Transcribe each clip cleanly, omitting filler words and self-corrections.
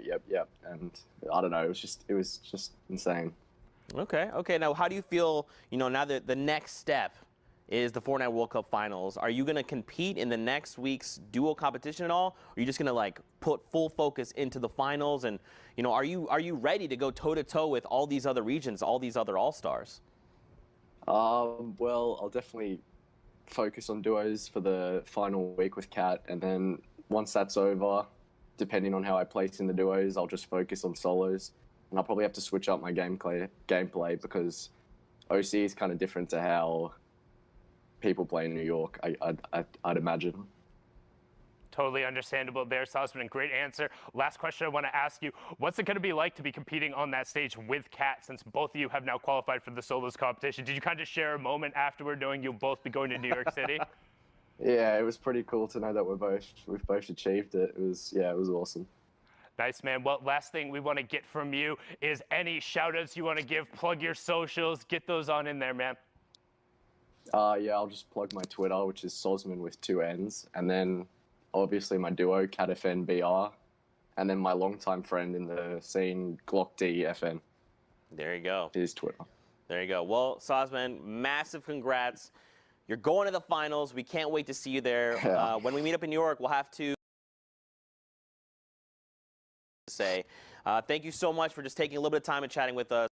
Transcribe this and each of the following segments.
yep. And I don't know, it was just insane. Okay, okay. Now, how do you feel, now that the next step is the Fortnite World Cup Finals? Are you going to compete in the next week's duo competition at all? Or are you just going to like put full focus into the finals? And, are you ready to go toe to toe with all these other regions, all these other all-stars? Well, I'll definitely focus on duos for the final week with Cat, and then once that's over, depending on how I place in the duos, I'll just focus on solos, and I'll probably have to switch up my gameplay because OC is kind of different to how people play in New York. I'd imagine. Totally understandable there, Sosman. Great answer. Last question I want to ask you. What's it going to be like to be competing on that stage with Kat, since both of you have now qualified for the solos competition? Did you kind of share a moment afterward knowing you'll both be going to New York City? Yeah, it was pretty cool to know that we've both achieved it. It was awesome. Nice, man. Well, last thing we want to get from you is any shout-outs you want to give. Plug your socials. Get those on in there, man. Yeah, I'll just plug my Twitter, which is Sosman with 2 N's, and then obviously my duo, CatFNBR, and then my longtime friend in the scene, GlockDFN. There you go. His Twitter. There you go. Well, Sosman, massive congrats. You're going to the finals. We can't wait to see you there. Yeah. When we meet up in New York, we'll have to say thank you so much for just taking a little bit of time and chatting with us.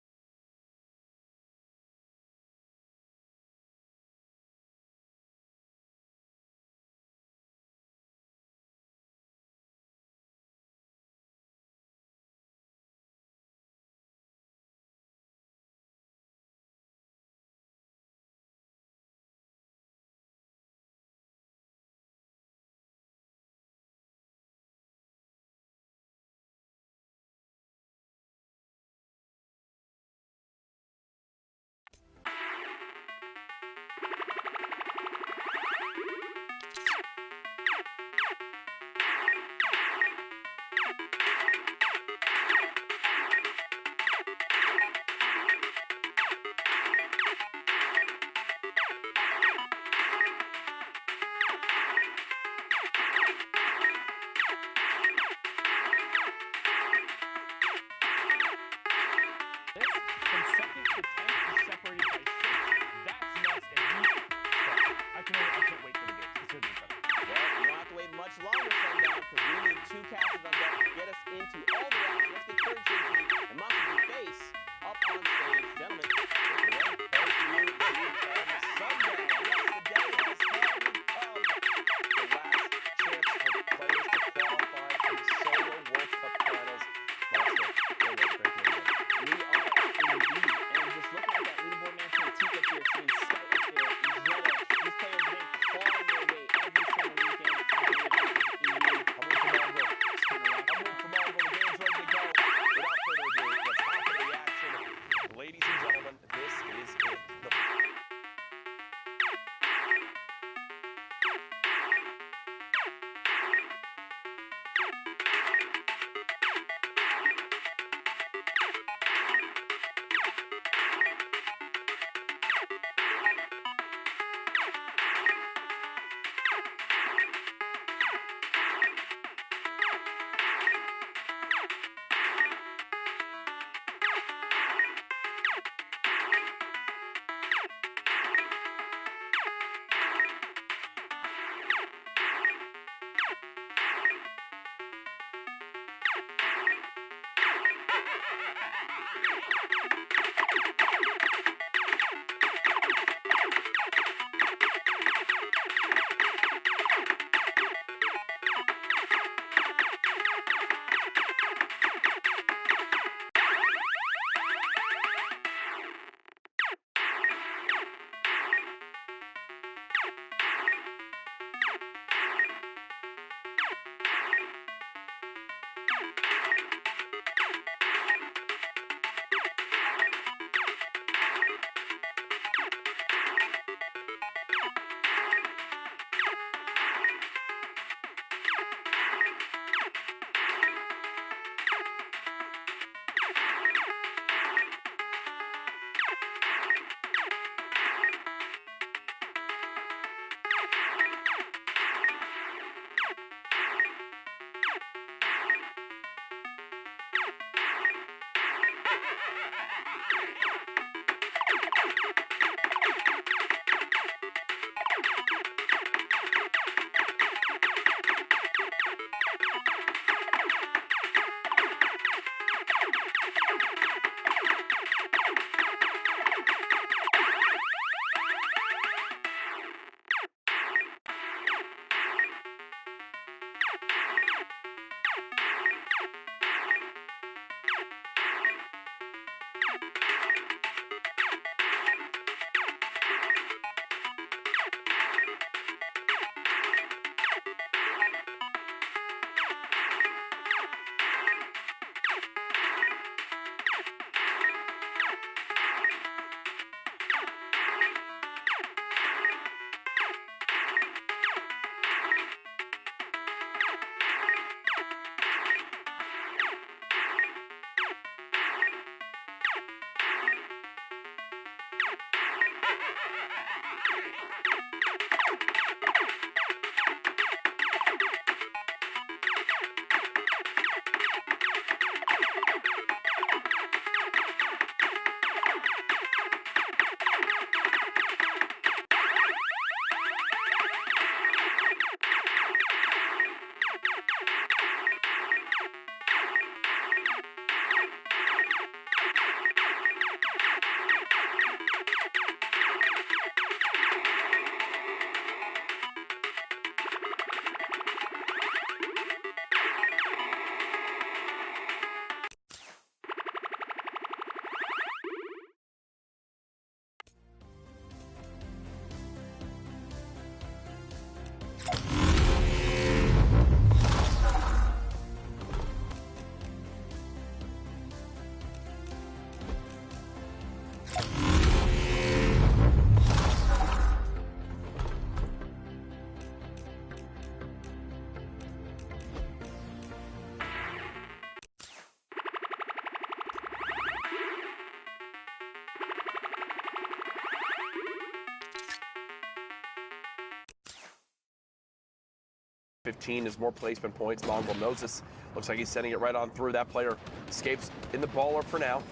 15 is more placement points. Mongrel knows this. Looks like he's sending it right on through. That player escapes in the baller for now.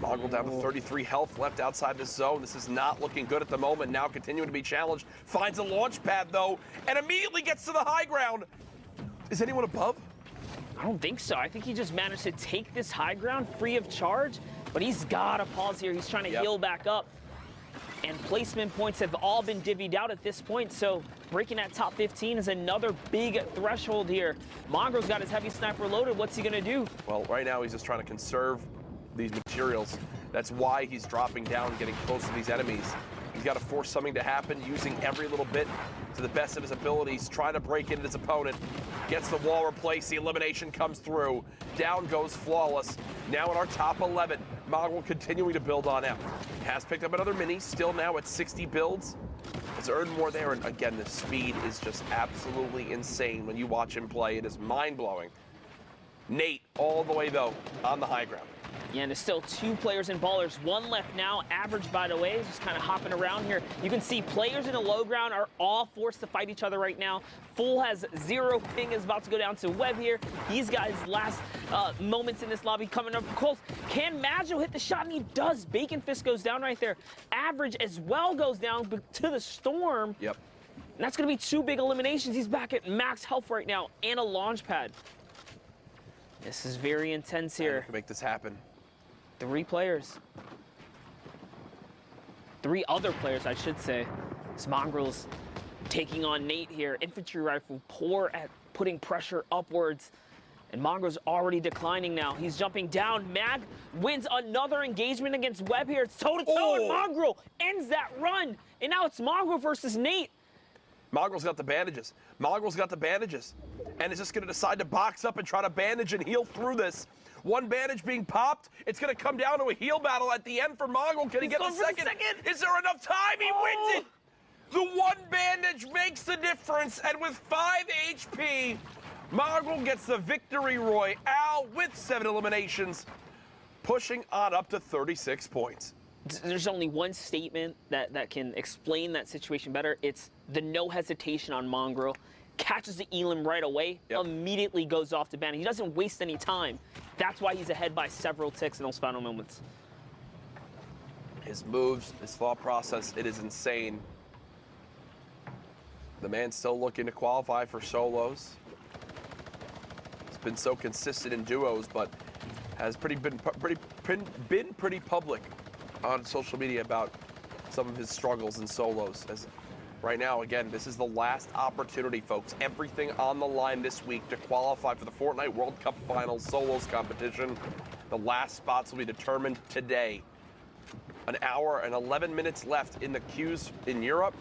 Mongrel down to 33 health left outside the zone. This is not looking good at the moment. Now continuing to be challenged. Finds a launch pad, though, and immediately gets to the high ground. Is anyone above? I don't think so. I think he just managed to take this high ground free of charge, but he's got to pause here. He's trying to heal back up. And placement points have all been divvied out at this point, so breaking that top 15 is another big threshold here. Mongrel's got his heavy sniper loaded. What's he going to do? Well, right now he's just trying to conserve these materials. That's why he's dropping down, getting close to these enemies. He's got to force something to happen, using every little bit to the best of his abilities, trying to break into his opponent. Gets the wall replaced, the elimination comes through. Down goes Flawless. Now in our top 11, Mongrel continuing to build on out. Has picked up another mini, still now at 60 builds. Has earned more there, and again, the speed is just absolutely insane when you watch him play. It is mind-blowing. Nate, all the way, though, on the high ground. Yeah, and there's still 2 players and ballers. 1 left now. Average, by the way, is just kind of hopping around here. You can see players in the low ground are all forced to fight each other right now. Full has 0 ping, is about to go down to Webb here. These guys' last moments in this lobby coming up close. Can Maggio hit the shot? And he does. Bacon Fist goes down right there. Average as well goes down to the Storm. Yep. And that's going to be 2 big eliminations. He's back at max health right now and a launch pad. This is very intense here. To make this happen. 3 players. 3 other players, I should say. This Mongrel's taking on Nate here. Infantry rifle, poor at putting pressure upwards. And Mongrel's already declining now. He's jumping down. Mag wins another engagement against Webb here. It's toe-to-toe, and Mongrel ends that run. And now it's Mongrel versus Nate. Mongrel's got the bandages. Mongrel's got the bandages. And is just going to decide to box up and try to bandage and heal through this. 1 bandage being popped. It's going to come down to a heal battle at the end for Mongrel. Can he get the second? Is there enough time? He wins it. The 1 bandage makes the difference. And with 5 HP, Mongrel gets the victory royale with 7 eliminations, pushing on up to 36 points. There's only one statement that can explain that situation better. It's the no hesitation on Mongrel. Catches the Elim right away, immediately goes off to ban. He doesn't waste any time. That's why he's ahead by several ticks in those final moments. His moves, his thought process, it is insane. The man's still looking to qualify for solos. He's been so consistent in duos, but has been pretty public on social media about some of his struggles in solos. As right now, again, this is the last opportunity, folks. Everything on the line this week to qualify for the Fortnite World Cup Finals solos competition. The last spots will be determined today. An hour and 11 minutes left in the queues in Europe.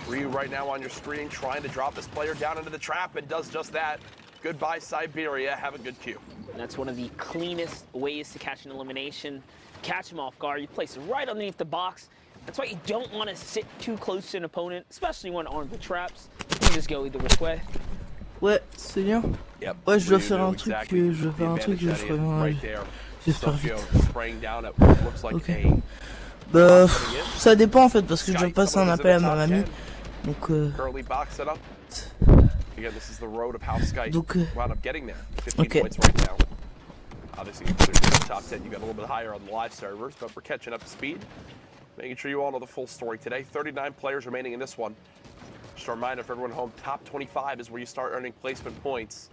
Ryu right now on your screen trying to drop this player down into the trap, and does just that. Goodbye, Siberia. Have a good queue. That's one of the cleanest ways to catch an elimination. Catch him off guard. You place it right underneath the box. That's why you don't want to sit too close to an opponent, especially when armed with traps. You can just go either which way. Ouais, c'est bien. Ouais, je dois faire un truc, je ferai j'espère vite. Ok. Bah, ça dépend en fait, parce que je dois passer un appel à ma mamie. Donc, Again, this is the road of how Skype donc, wound up getting there. 15 points right now. Obviously, considering the top 10, you got a little bit higher on the live servers, but we're catching up to speed. Making sure you all know the full story today. 39 players remaining in this one. Just a reminder for everyone home, top 25 is where you start earning placement points.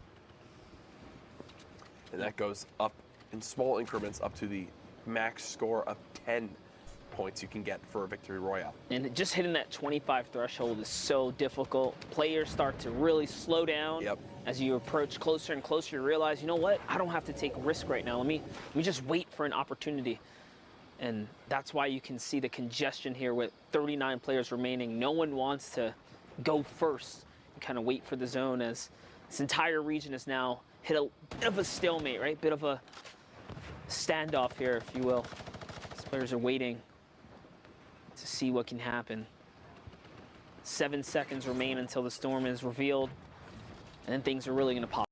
And that goes up in small increments up to the max score of 10 points you can get for a victory royale. And just hitting that 25 threshold is so difficult. Players start to really slow down. As you approach closer and closer, you realize, you know what? I don't have to take a risk right now. Let me just wait for an opportunity. And that's why you can see the congestion here with 39 players remaining. No one wants to go first and kind of wait for the zone, as this entire region has now hit a bit of a stalemate, right? Bit of a standoff here, if you will. These players are waiting to see what can happen. 7 seconds remain until the storm is revealed, and then things are really going to pop.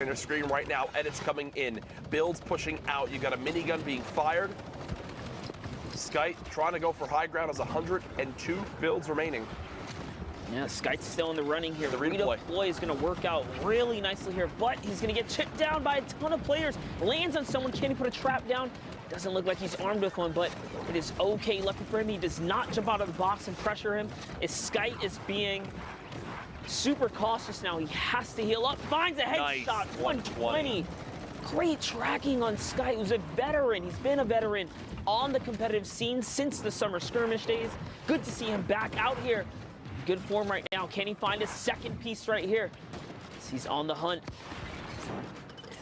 and your screen right now. Edits coming in. Builds pushing out. You got a minigun being fired. Skite trying to go for high ground has 102 builds remaining. Yeah, Skite's still in the running here. The redeploy is going to work out really nicely here, but he's going to get chipped down by a ton of players. Lands on someone. Can he put a trap down? Doesn't look like he's armed with one, but it is okay. Lucky for him, he does not jump out of the box and pressure him. As Skite is being super cautious now. He has to heal up. Finds a headshot. Nice. 120. Great tracking on Skite, who's a veteran. He's been a veteran on the competitive scene since the summer skirmish days. Good to see him back out here. Good form right now. Can he find his second piece right here? He's on the hunt.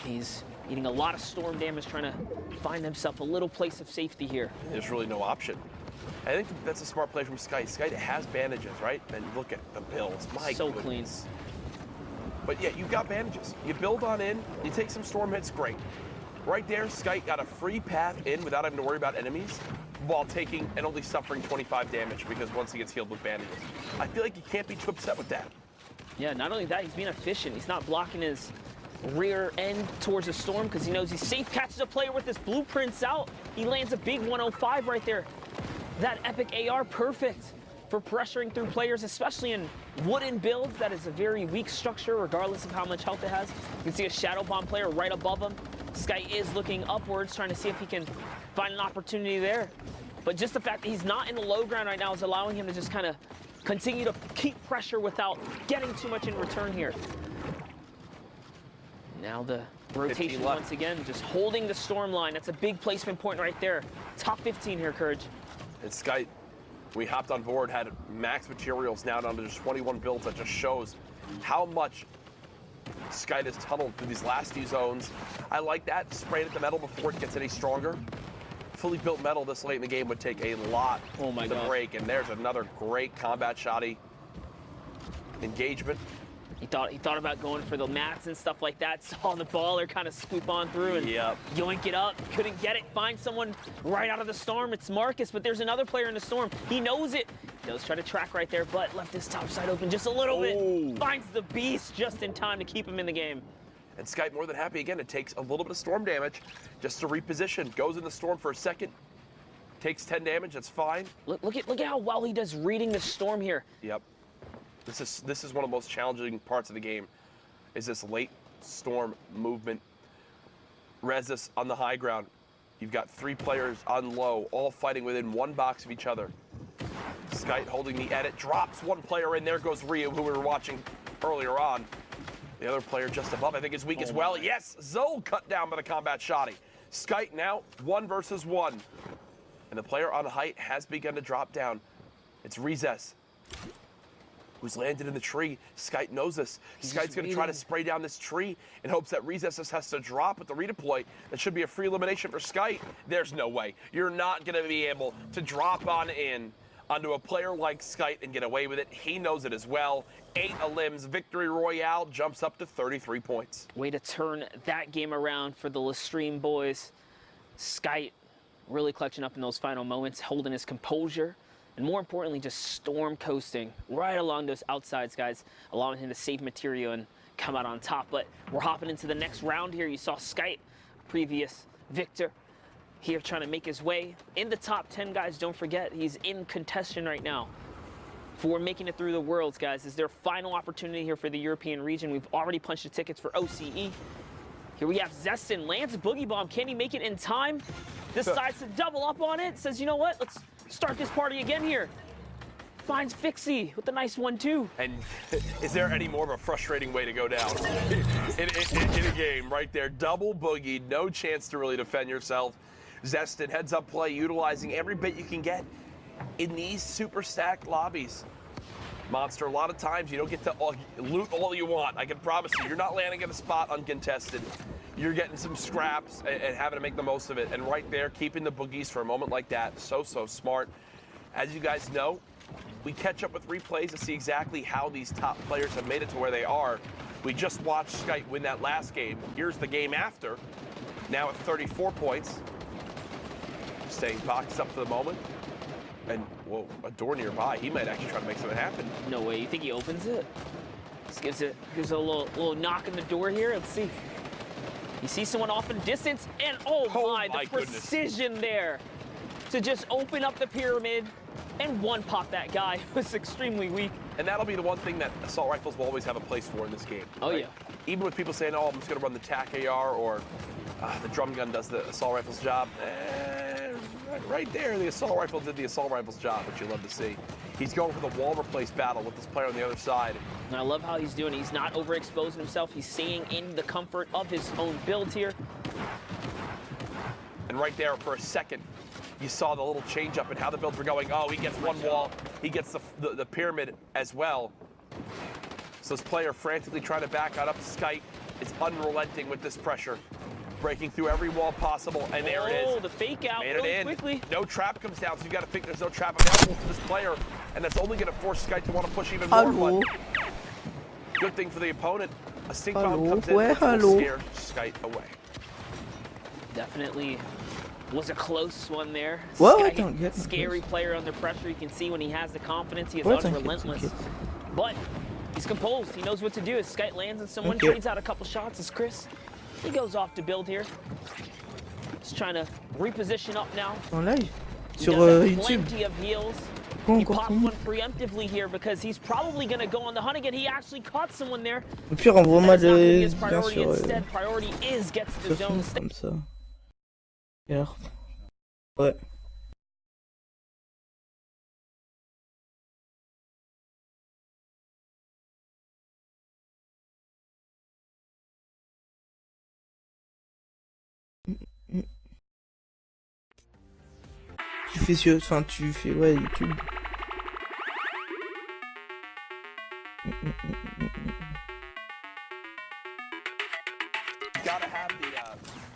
He's eating a lot of storm damage, trying to find himself a little place of safety here. There's really no option. I think that's a smart play from Skite. Skite has bandages, right? And look at the builds. My so goodness. Clean. But yeah, you've got bandages. You build on in, you take some storm hits, great. Right there, Skite got a free path in without having to worry about enemies while taking and only suffering 25 damage because once he gets healed with bandages. I feel like you can't be too upset with that. Yeah, not only that, he's being efficient. He's not blocking his rear end towards the storm because he knows he's safe. Catches a player with his blueprints out. He lands a big 105 right there. That epic AR, perfect for pressuring through players, especially in wooden builds. That is a very weak structure regardless of how much health it has. You can see a shadow bomb player right above him. Skite is looking upwards, trying to see if he can find an opportunity there. But just the fact that he's not in the low ground right now is allowing him to just kind of continue to keep pressure without getting too much in return here. Now the rotation once again, just holding the storm line. That's a big placement point right there. Top 15 here, Courage. And Skite, we hopped on board, had max materials now down to just 21 builds. That just shows how much Skite has tunneled through these last few zones. I like that. Sprayed at the metal before it gets any stronger. Fully built metal this late in the game would take a lot to break. And there's another great combat shotty. Engagement. He thought about going for the mats and stuff like that. Saw the baller kind of scoop on through and yoink it up. Couldn't get it. Find someone right out of the storm. It's Marcus, but there's another player in the storm. He knows it. He does try to track right there, but left his top side open just a little bit. Finds the beast just in time to keep him in the game. And Skite more than happy again. It takes a little bit of storm damage just to reposition. Goes in the storm for a second. Takes 10 damage. That's fine. Look at how well he does reading the storm here. Yep. This is one of the most challenging parts of the game, is this late storm movement. Rezus on the high ground. You've got 3 players on low, all fighting within 1 box of each other. Skite holding the edit, drops 1 player in. There goes Ryu, who we were watching earlier on. The other player just above, I think, is weak as well. Yes, Zol cut down by the combat shotty. Skite now 1 versus 1. And the player on height has begun to drop down. It's Rezus, who's landed in the tree. Skite knows this. Skite's going to try to spray down this tree in hopes that Rezus has to drop with the redeploy. That should be a free elimination for Skite. There's no way. You're not going to be able to drop on in onto a player like Skite and get away with it. He knows it as well. 8 elims. Victory Royale jumps up to 33 points. Way to turn that game around for the Lestream boys. Skite really clutching up in those final moments, holding his composure. And more importantly, just storm coasting right along those outsides, guys, allowing him to save material and come out on top. But we're hopping into the next round here. You saw Skite, previous victor, here trying to make his way in the top 10, guys. Don't forget, he's in contention right now for making it through the Worlds, guys. Is their final opportunity here for the European region. We've already punched the tickets for OCE. Here we have Zestin, lands a boogie bomb. Can he make it in time? Decides to double up on it. Says, you know what? Let's start this party again here. Finds Fixie with a nice 1-2. And is there any more of a frustrating way to go down in a game right there? Double boogie, no chance to really defend yourself. Zestin heads up play, utilizing every bit you can get in these super stacked lobbies. Monster, a lot of times you don't get to loot all you want. I can promise you, you're not landing at a spot uncontested. You're getting some scraps and having to make the most of it. And right there, keeping the boogies for a moment like that, so smart. As you guys know, we catch up with replays to see exactly how these top players have made it to where they are. We just watched Skite win that last game. Here's the game after, now at 34 points. Staying boxed up for the moment. And, whoa, a door nearby. He might actually try to make something happen. No way. You think he opens it? Just gives a little knock on the door here. Let's see. You see someone off in distance, and oh my, the precision there to just open up the pyramid and one-pop that guy. It was extremely weak. And that'll be the one thing that assault rifles will always have a place for in this game. Oh, right? yeah. Even with people saying, oh, I'm just going to run the TAC AR or the drum gun does the assault rifle's job. Right there, the assault rifle did the assault rifle's job, which you love to see. He's going for the wall replace battle with this player on the other side. And I love how he's doing. He's not overexposing himself. He's staying in the comfort of his own build here. And right there, for a second, you saw the little change up and how the builds were going. Oh, he gets one wall. He gets the pyramid as well. So this player frantically trying to back out up. Skype is unrelenting with this pressure. Breaking through every wall possible, and there it is. Oh, the fake out really quickly. No trap comes down, so you got to think there's no trap available for this player, and that's only going to force Skype to want to push even more. But good thing for the opponent. A stink bomb comes in, and scare Skype away. Definitely was a close one there. Skype, scary player under pressure. You can see when he has the confidence, he is unrelentless. But he's composed. He knows what to do. As Skype lands on someone, trades out a couple shots. As Chris, he goes off to build here. Just trying to reposition up now. En live sur YouTube. Plenty of heals. He pops one preemptively here because he's probably going to go on the hunt again. He actually caught someone there. Au pire, envoie-moi le lien priority sur instead. Priority is gets to the zone. Comme ça. Et alors? Ouais. Tu fais sur, enfin tu fais ouais YouTube.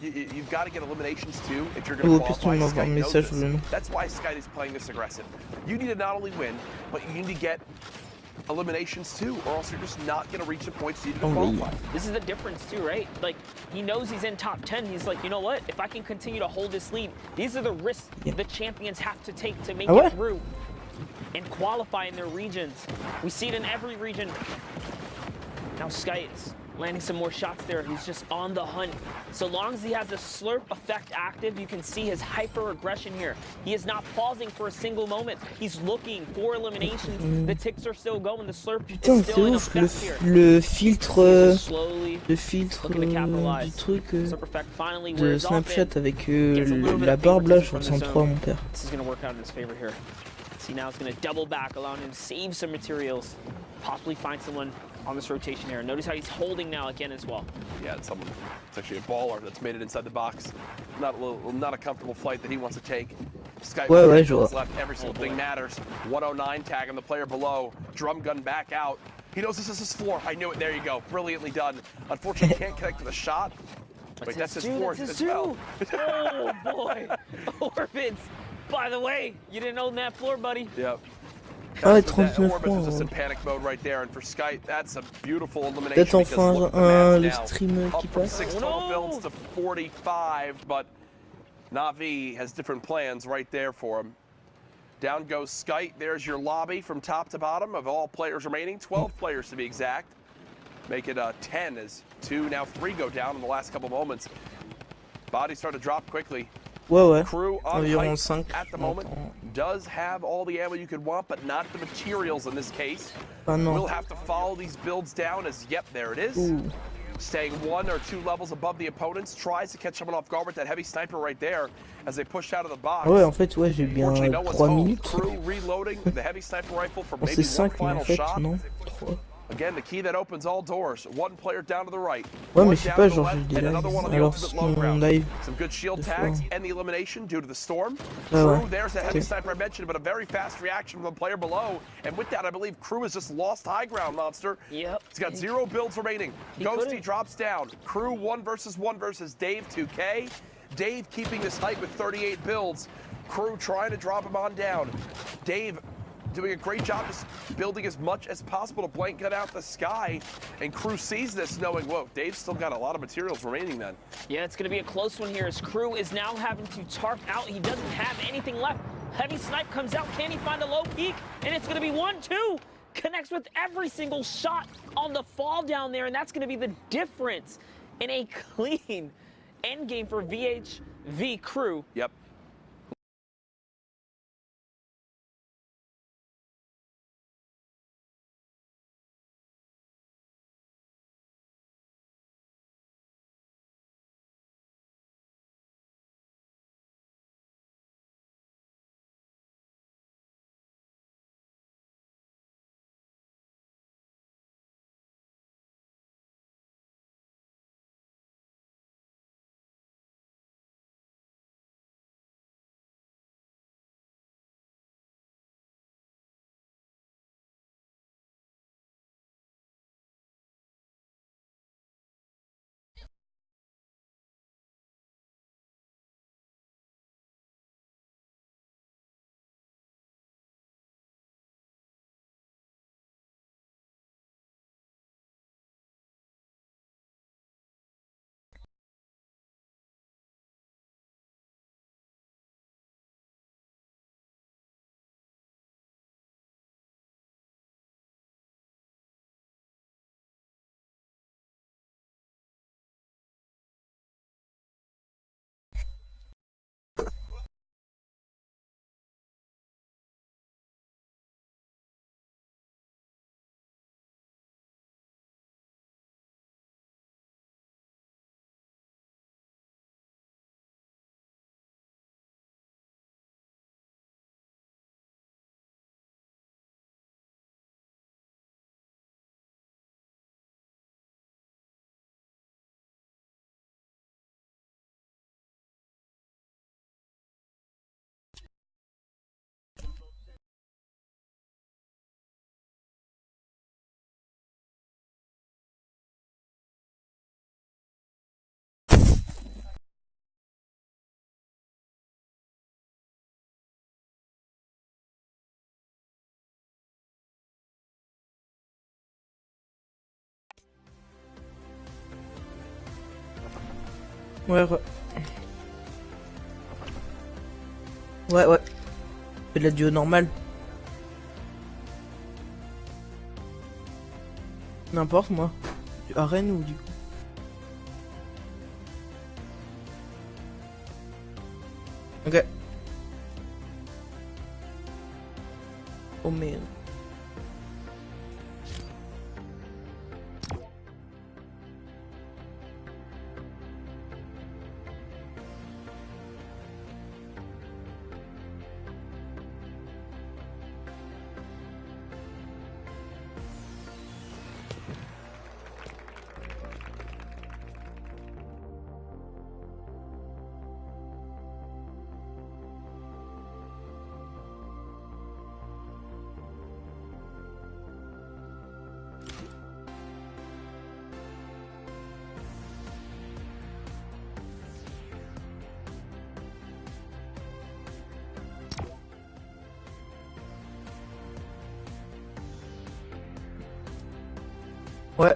You've got to get eliminations too if you're going to qualify. Sky knows this. That's why Sky is playing this aggressive. You need to not only win, but you need to get eliminations too, or else you're just not going to reach the points needed to qualify. This is the difference too, right? Like, he knows he's in top 10. He's like, you know what? If I can continue to hold this lead, these are the risks the champions have to take to make it through and qualify in their regions. We see it in every region. Now Sky is landing some more shots there. He's just on the hunt. So long as he has the slurp effect active, you can see his hyper aggression here. He is not pausing for a single moment. He's looking for eliminations. The ticks are still going. The slurp is still in effect here. Le filtre du truc de Snapchat avec la barbe là, je ressens trop à mon père. This is going to work out in his favor here. See, now it's going to double back, allowing him to save some materials, possibly find someone on this rotation here. Notice how he's holding now again as well. Yeah, it's actually a baller that's made it inside the box. Not a comfortable flight that he wants to take. Sky left, every single thing matters. 109 tag on the player below. Drum gun back out. He knows this is his floor. I knew it. There you go. Brilliantly done. Unfortunately, can't connect to the shot. Wait, that's his floor as well. Oh boy, Orbits. By the way, you didn't own that floor, buddy. Yep. Orbits was just in panic mode right there, and for Skype, that's a beautiful elimination. Peut-être enfin le stream qui passe. 6 total builds to 45, but Na'Vi has different plans right there for him. Down goes Skype. There's your lobby from top to bottom of all players remaining, 12 players to be exact. Make it 10 as 2, now 3 go down in the last couple moments. Bodies start to drop quickly. Ouais, Crew on height at the moment does have all the ammo you could want, but not the materials in this case. We'll have to follow these builds down as, yep, there it is. Staying 1 or 2 levels above the opponents, tries to catch someone off guard with that heavy sniper right there as they push out of the box. Ouais, en fait, ouais, j'ai bien 3 minutes. Crew reloading the heavy sniper rifle for maybe one final shot. Non 3. Again, the key that opens all doors. One player down to the right. Ouais, mais je sais pas, genre j'ai des lives. Alors, mon live. Some good shield tags and the elimination due to the storm. Crew, there's that heavy sniper I mentioned, but a very fast reaction from the player below. And with that, I believe Crew has just lost high ground, Monster. Yep. He's got 0 builds remaining. Ghosty drops down. Crew 1 versus 1 versus Dave 2K. Dave keeping this height with 38 builds. Crew trying to drop him on down. Dave doing a great job just building as much as possible to blanket out the sky. And Crew sees this knowing, whoa, Dave's still got a lot of materials remaining then. Yeah, it's going to be a close one here as Crew is now having to tarp out. He doesn't have anything left. Heavy snipe comes out. Can he find a low peak? And it's going to be 1-2. Connects with every single shot on the fall down there, and that's going to be the difference in a clean end game for VHV crew. Yep. Ouais, ouais. Ouais, ouais. C'est de la duo normale. N'importe, moi. Arène ou du coup. Ok. Oh merde. Ouais.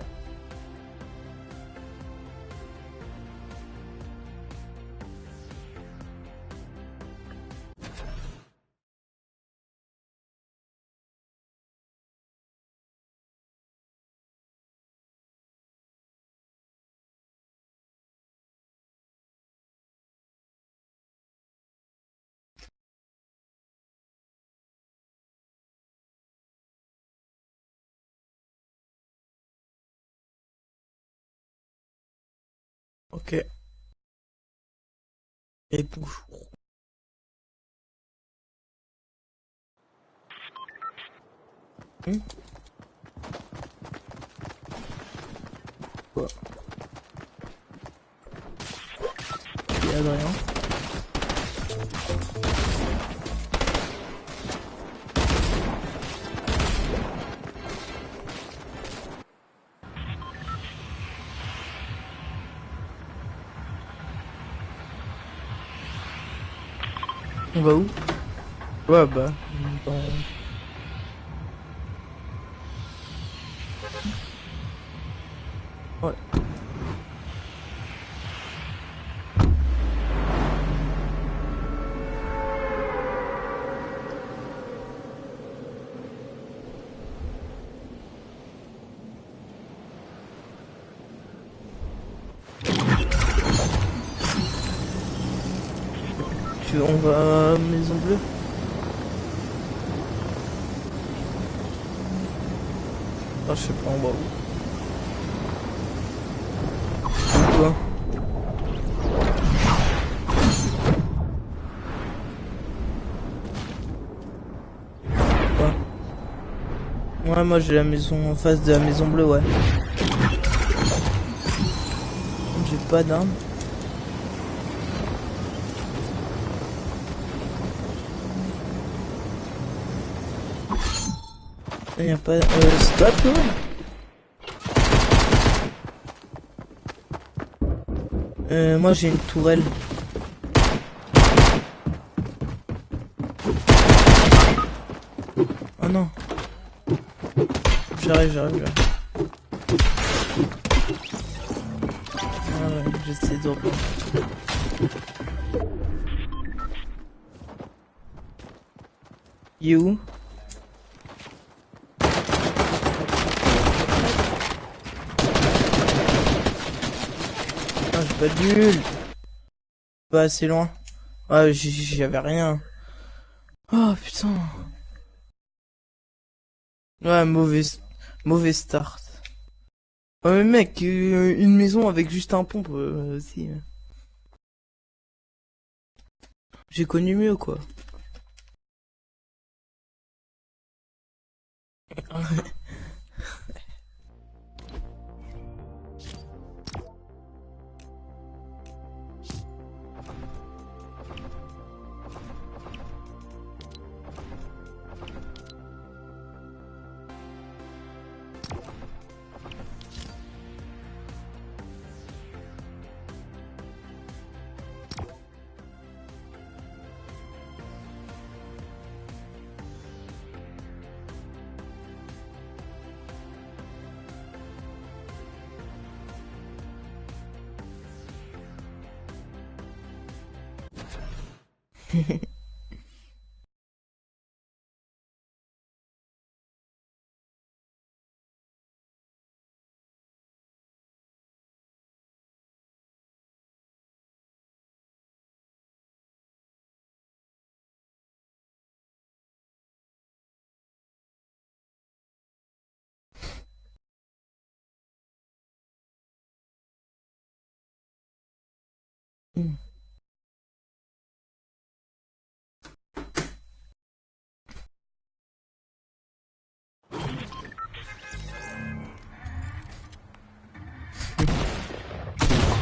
Ok. Et bonjour. Quoi? Et Adrien. On va où? Ouais, bah. Dans... Ouais. On va à Maison Bleue. Ah, je sais pas, on va où. Quoi? Quoi? Ouais, moi j'ai la maison en face de la Maison Bleue, ouais. J'ai pas d'armes. Il n'y a pas... stop, moi j'ai une tourelle. Oh non. J'arrive. Ah ouais, j'essaie de reprendre. Il est où? Ah, j'ai pas de bulle. Pas assez loin. Ah, j'avais rien. Oh putain. Ouais, mauvais start. Ouais, mais mec, une maison avec juste un pompe aussi. J'ai connu mieux, quoi.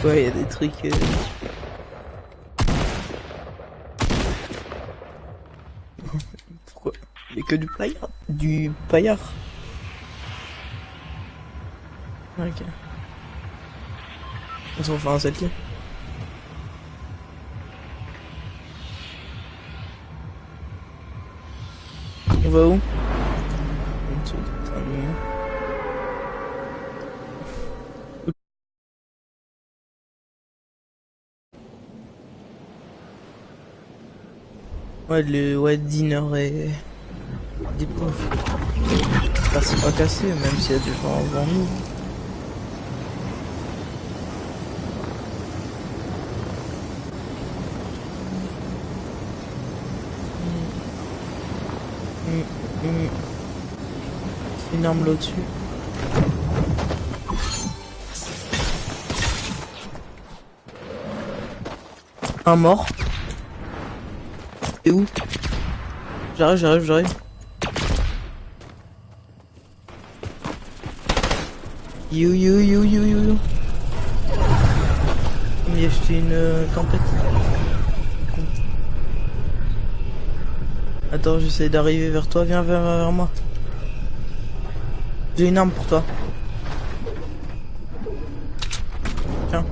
Ouais, il y a des trucs. Pourquoi? Il y a que du paillard. Du paillard. Ok. On se refait un selfie. On va où? Ouais, dîner et des pauvres. Bah, c'est pas cassé, même s'il y a des gens avant nous. C'est une arme là-dessus. Un mort. Et où? J'arrive. You. Il a acheté une tempête. Attends, j'essaie d'arriver vers toi. Viens vers moi. J'ai une arme pour toi. Tiens.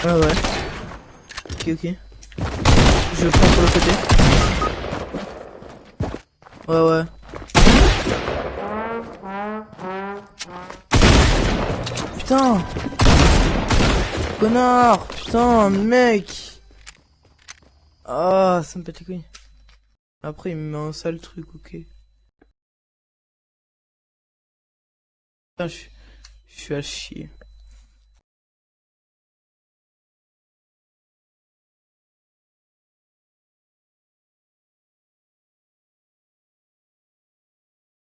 Ouais. Ok. Je prends sur le côté. Ouais. Putain! Connard! Putain, mec! Ah, ça me pète les couilles. Après, il me met un sale truc, ok. Putain, suis à chier.